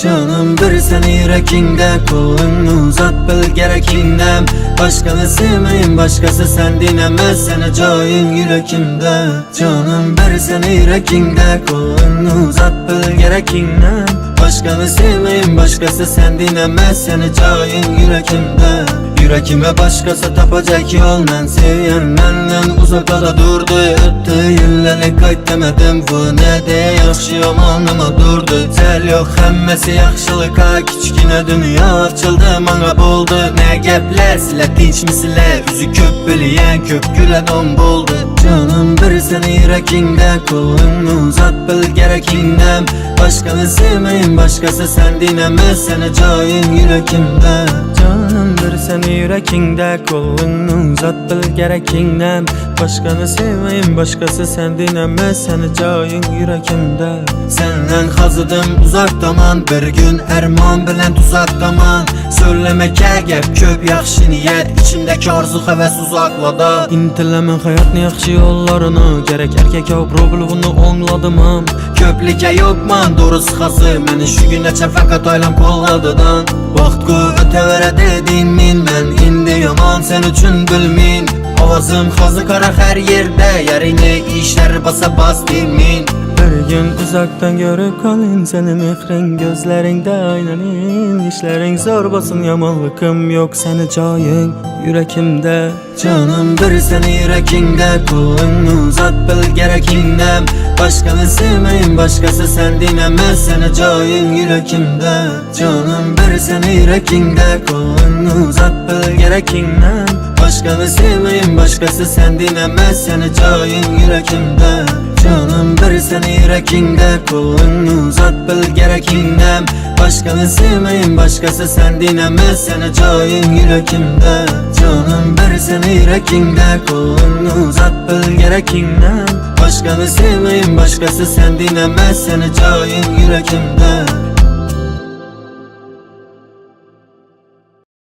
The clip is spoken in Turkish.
Canım bir seni yürekinde, kolunu uzat bil gerekindem. Başkanı sevmeyin, başkası sen dinlemez, seni cayın yürekimde. Canım bir seni yürekinde, kolunu uzat bil gerekindem. Başkanı sevmeyin, başkası sen dinlemez, seni cayın yürekimde. Yürekime başkası tapacak yol, men seviyen menden uzakda durdu. Öttü yıllarını qayt demedim, bu ne de yaxşı yamanıma durdu. Tel yok, hemmesi yaxşılıqa, kichkine dünya açıldı, mana buldu. Ne gepler sile, tinç misile, üzü köp biliyen, köp gülen on buldu. Canım bir seni yürekinde, kolunu uzat bil gerekindem. Başkanı sevmeyin, başkası sen dinlemez, seni cayın yürekimde. Canım bir seni yürekinde, kolunu uzat bil gerekindem. Başkanı sevmeyin, başkası sen dinlemez, seni cayın yürekimde. Senden hazıdım uzaktaman, bir gün erman bilen tuzaktaman. Söylemeke gep köp yaxşı niyet, içimdeki arzu heves uzaklada. İntilemen hayatın yaxşı yollarını, gerek erkek yok problemi anladım. Köplike yokman doğrusu hazır, meni şu gün neçe fakat aylam kolladıdan. Vaxt öte vere dedin min, ben indi yaman sen üçün bilmin. Avazım xazı qara her yerde, yerini işler basa bas demin. Bir gün uzaktan görüp kalın, seni mehrin gözlerinde aynanin. İşlerin zor basın, yamanlıkım yok, seni cayın yürekimde. Canım bir seni yürekinde, kolunu uzat bil gerekindem. Başkanı sevmeyin, başkası sen dinlemez, seni cayın yürekimde. Canım bir seni yürekinde, kolunu uzat bil gerekindem. Başkanı sevmeyin, başkası sen dinlemez, seni cayın yürekimde. Canım bir seni yürekinde, kolunu uzat bil gerekindem. Başkanı sevmeyin, başkası sen dinlemez, seni cayın yürekimde. Canım bir seni yürekinde, kolunu uzat bil gerekindem. Başkanı sevmeyin, başkası sen dinlemez, seni cayın yürekimde.